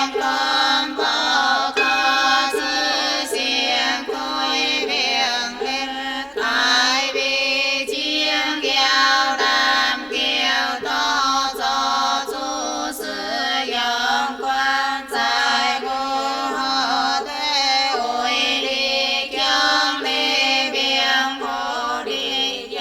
Hãy subscribe cho kênh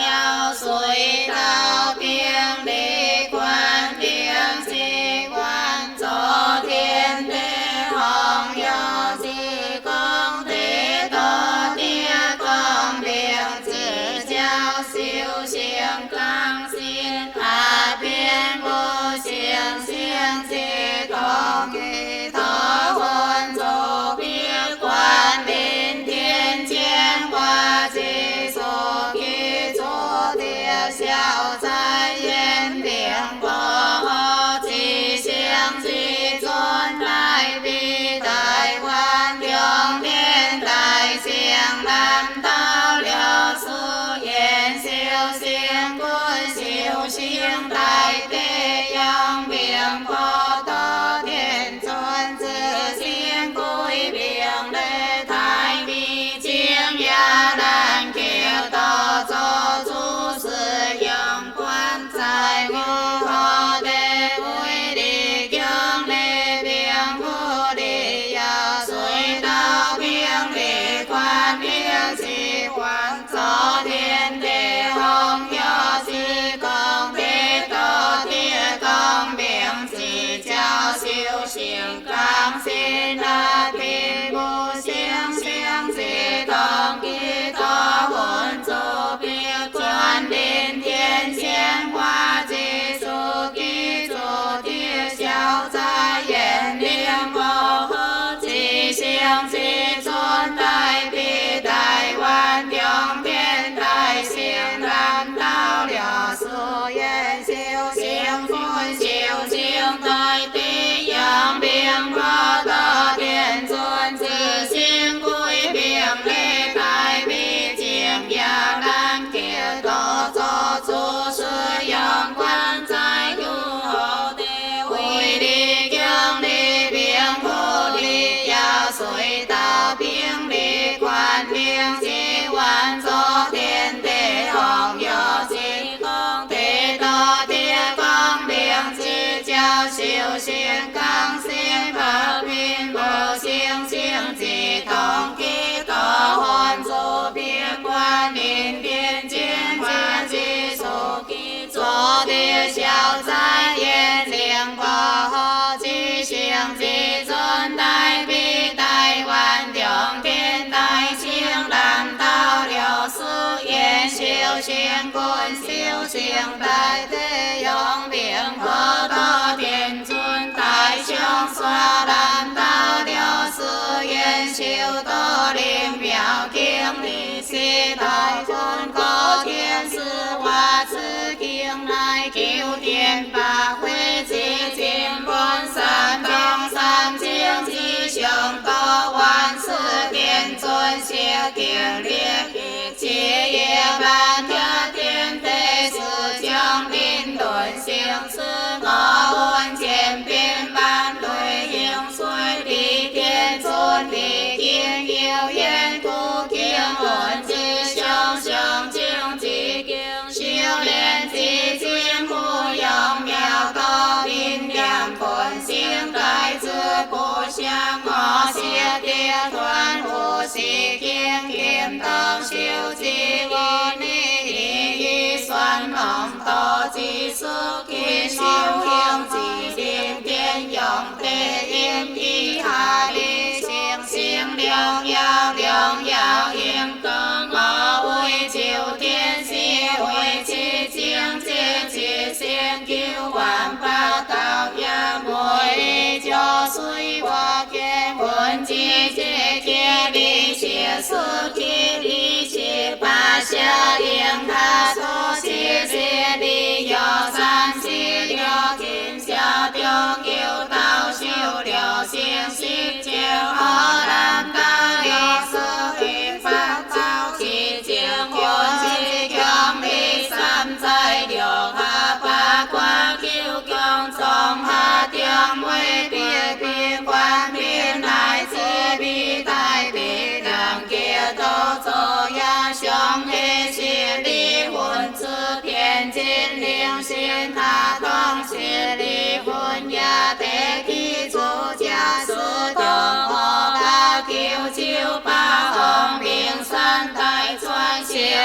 Ghiền Mì Gõ để không bỏ lỡ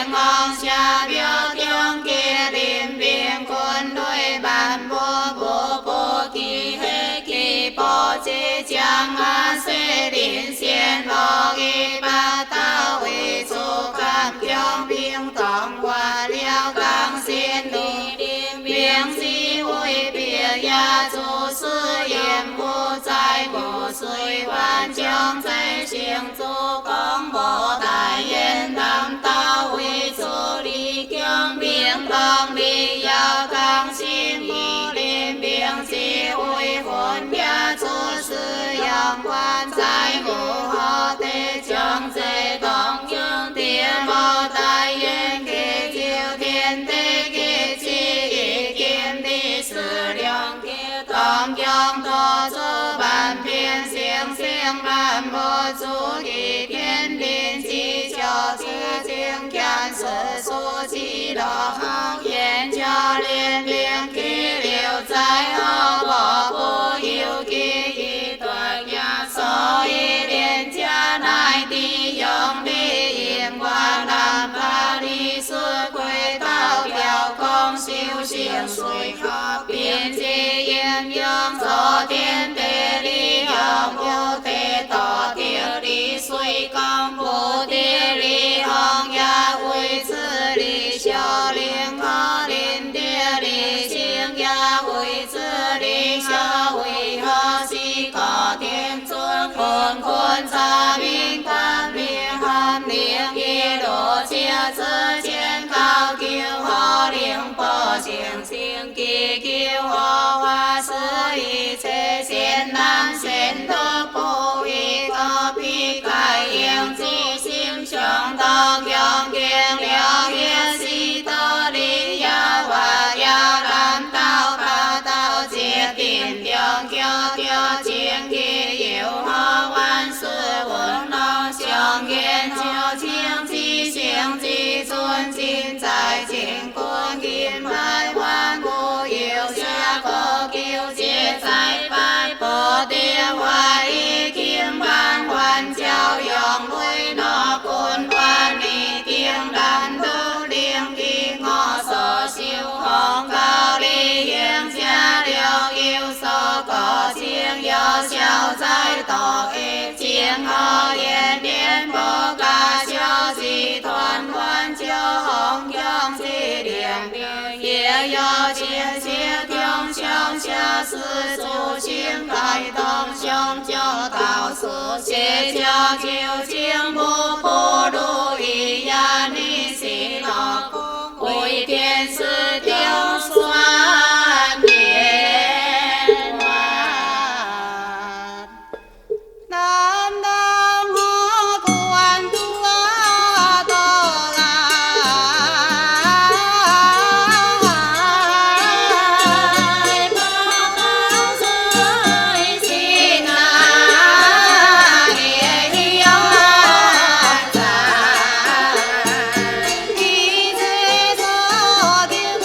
biển ngon xa biểu tiếng kia điểm biển quân đuôi bàn vô vô vô kỳ hệ kỳ bó chế chẳng á xê điện xiên lò kỳ ba tao uy su cảm kiong biếng tổng qua liao càng xiên đi điểm biếng di uy bìa ya du sư yếm vô trái bộ suy quan trong trái xiềng du công bộ đại yên đam tao uy su đi kiong biếng đồng đi ya càng xiên đi điểm biếng di uy hồn ya du sư yếm quan trái bộ họ tế trong dây tổng nhưng tiền bộ đại yên kỳ chiêu thiên tế kỳ chi ý kim đi sử lượng kia tổng trong thọ sư bàn phiên xiềng xiềng bàn bộ chú kỳ thiên điên chi cho chư chiêng kian sư su chi đỏ hong yên cho liên liên kỳ liệu trái hong bỏ vô yêu kỳ y tuệ nhà so y điên cha nai ti yong đi yếm quan đàm ba đi xuôi quê tao kẹo công siêu xiềng suy khắp biên chi yếm yong gió thiên tế đi yong vô tế tỏ tiêu đi suy công vô tế đi hong ya uy sư đi xiao liên ho liên tế đi xiêng ya uy sư đi xiao uy ho si có thiên xuống khôn khôn xa bình tam liên hàn liên kỳ độ chia sư chiến cao kiêu ho liên po xiềng xiêng kỳ kiêu ho hoa sư y chế xiên nam xiên thơ bố y có pi cải yên chi xiêm trọng tông yong kiên liao hiên si tơ đi ya hoa ya đam tao ba tao chia tiền yong kiêu kiêu chiến kỳ yêu ho quan sư vốn no xiong yên chiêu chiến chi xiềng chi xuân xin giải chiến quân kim mai hoan vô yêu xa có kiêu chia giải bài bồ tia hoa y kim ban hoàn trao yong nuôi nó côn quan đi tiếng đàn đô điềm kỳ ngõ sở siêu hong cao đi hiên xa liều yêu so có chiêng yo xiao giải tỏ ê chiêng ho yên điên bồ ca chiao di thoan quan chiao hong yong di điềm ye yo chia chia kiong xiao xia sư su chiêng đại tông xiong cho tao sư chia cho chiêu chiêng bố bố đô y ya ni si lo uy thiên sư tiêu xoan điện hoa nam nam ho quan tua to lai ba tao rơi xin ai hiếu an đi dễ gió tiếng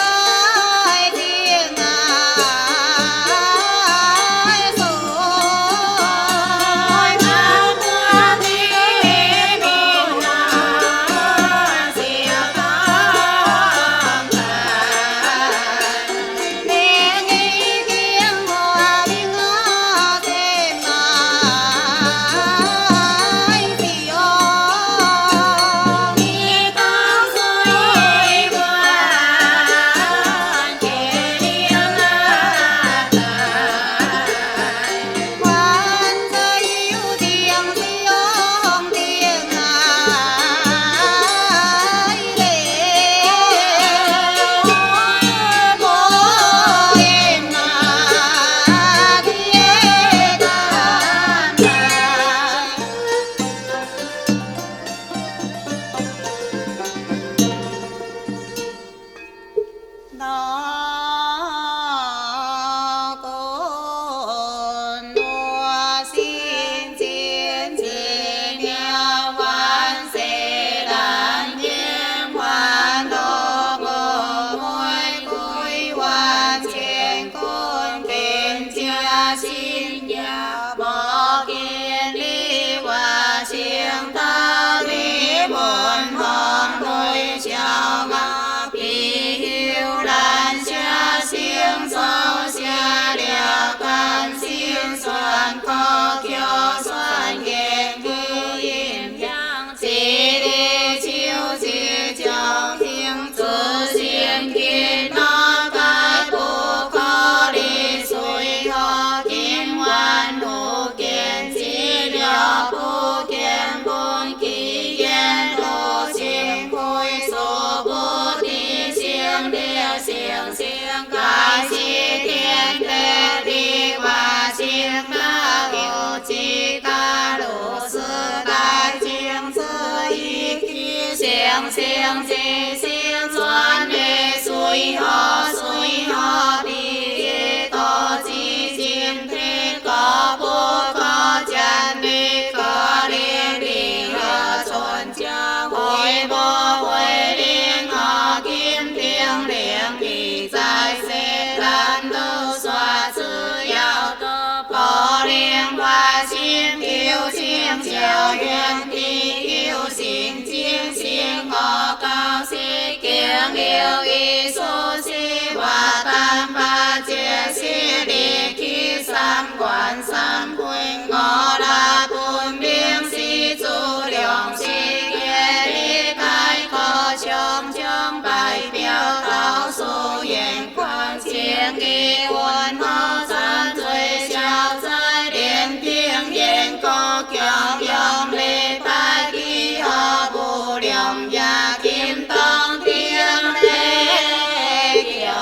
chi ca lũ sư đại chiêng sư y khí xiềng xiềng chi xiềng xuân hệ suy ho đi tô chi chiêng thế có bố có chân đi có liên đi hờ xuân cha hội bố hội liên họ kim tiếng liên đi dài xe lan tư xoa sư yào cơ có liên hoa xin yêu xin chiều duyên đi yêu xin chiên xin họ cao si kiêng yêu y su si và tam ba chia si đi khi sam quan sam huynh ngõ đa bùn biếng si chu lượng si kia đi khai khó trông trông bài biểu tao su yên quan chiêng kỳ quân hô san thuê trao rơi điện tiếng yên có kiểu dòng lê ta kỳ họ bù điểm và kim tông tiếng lê kiểu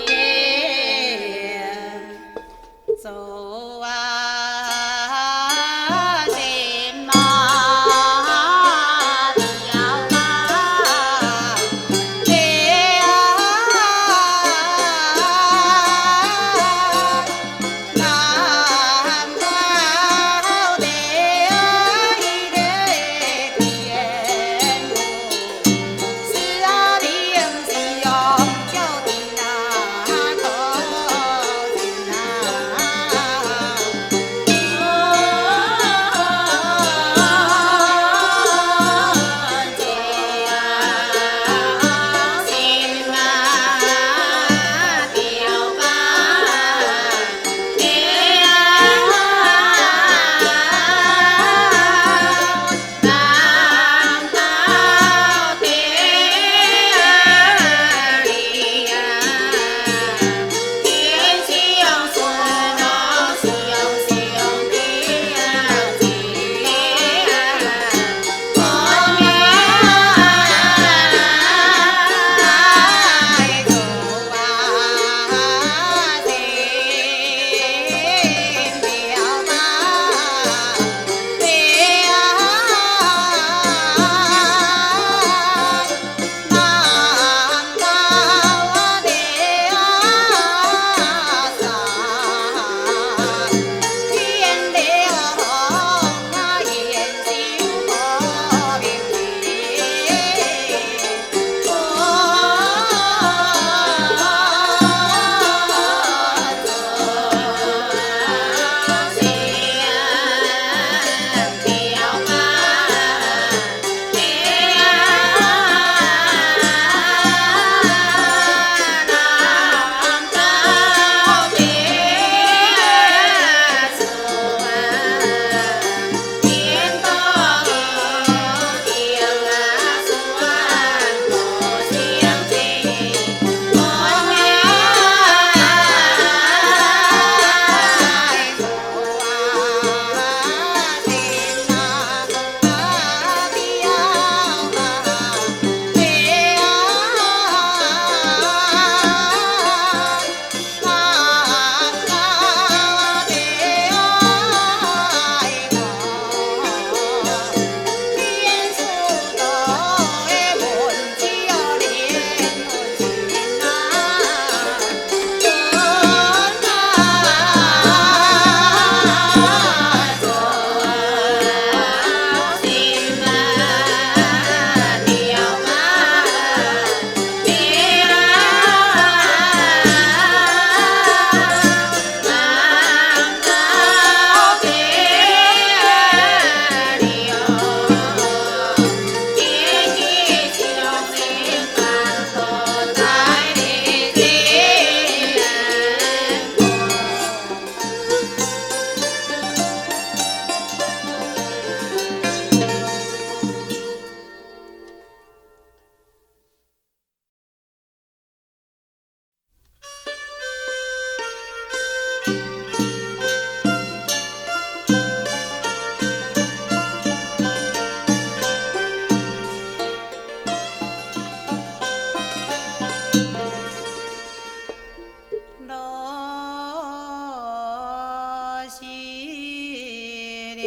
kia số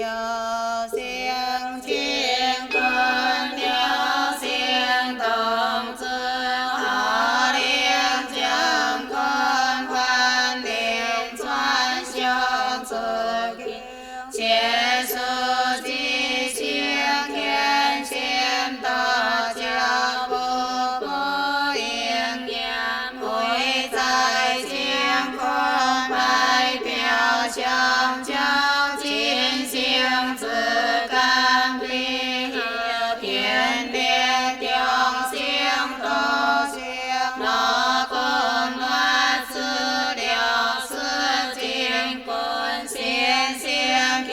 了相见困了相同之好灵将困患灵传相自切实即行天心大家不应验会在乾坤白表相交尽行自甘并天列定性道性那困乱资料是经滚现象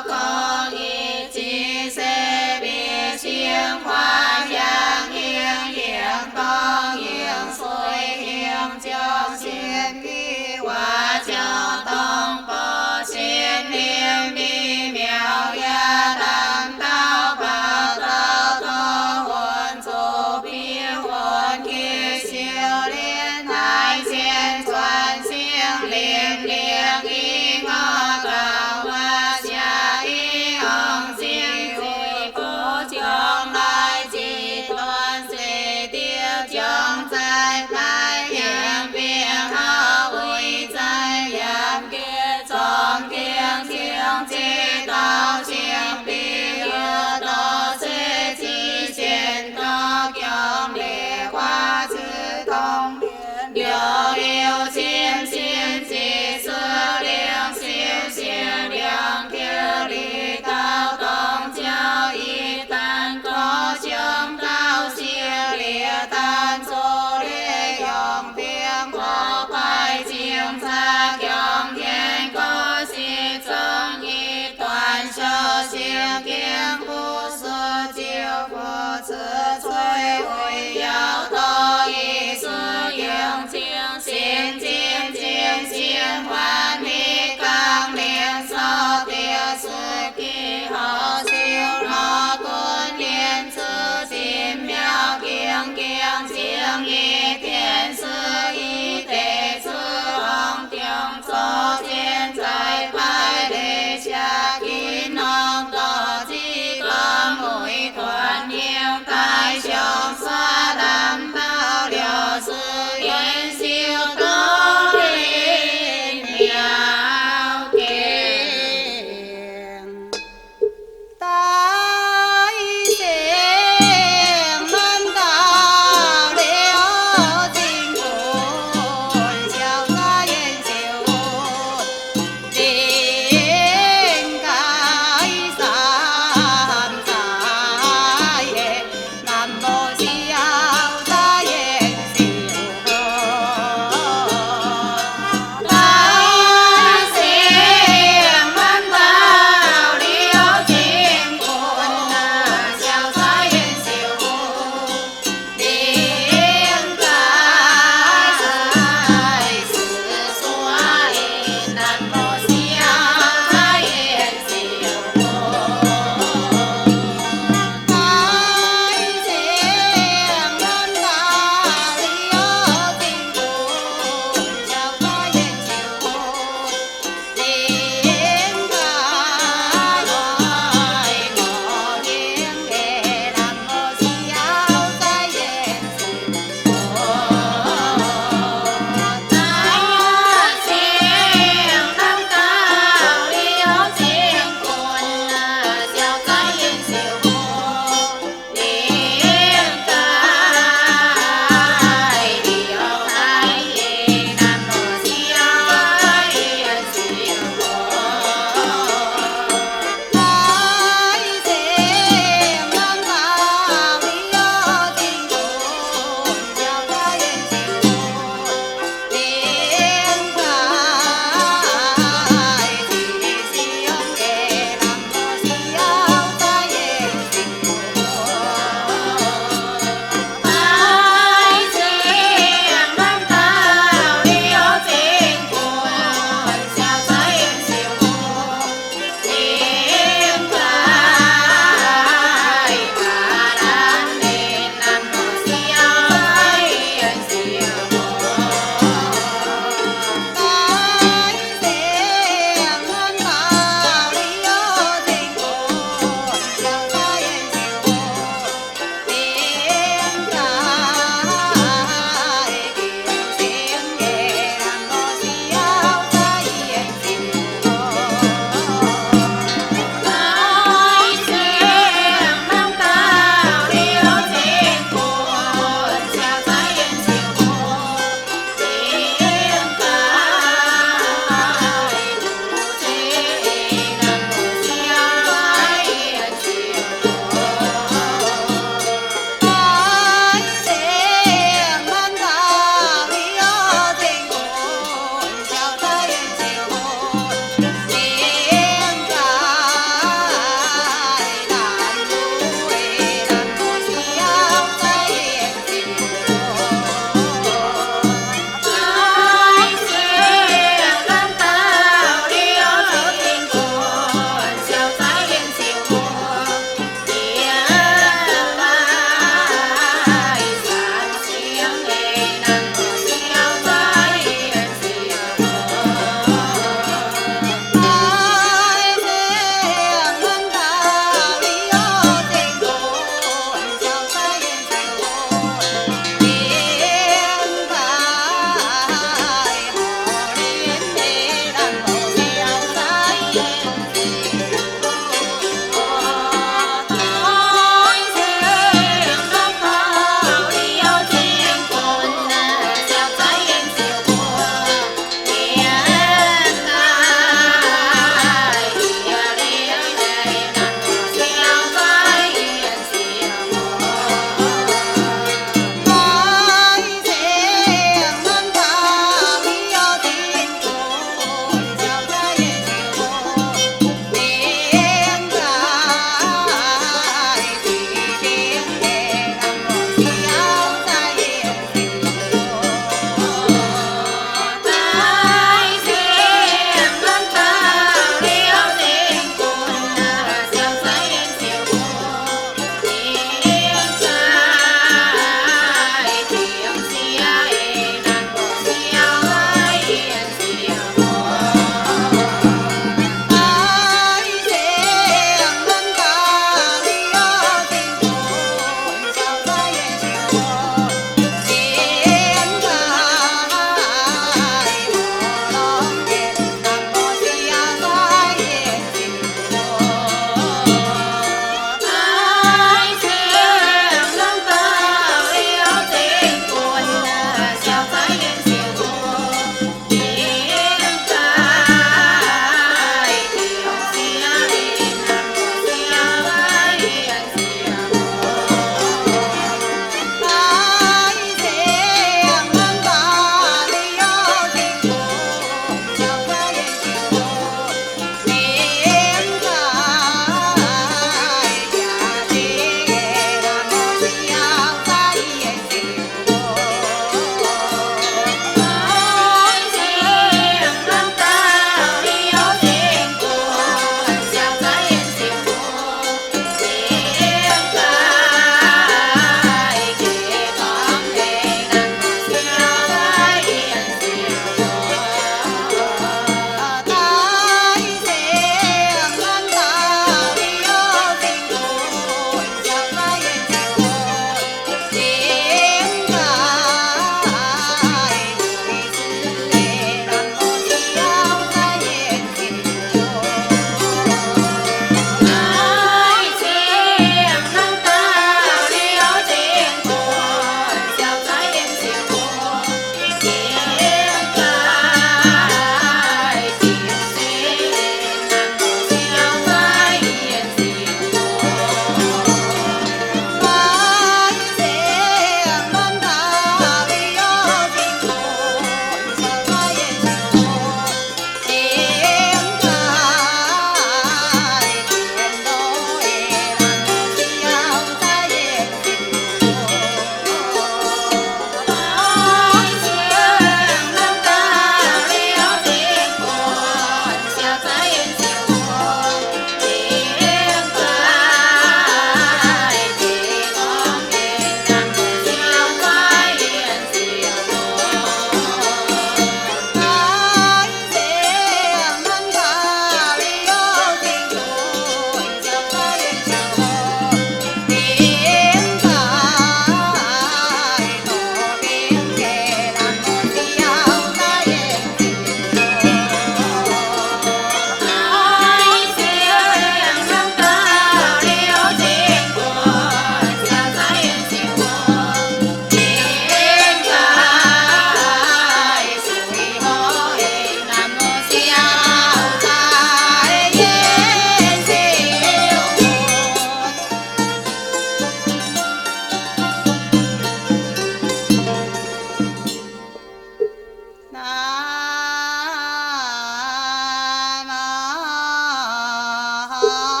อ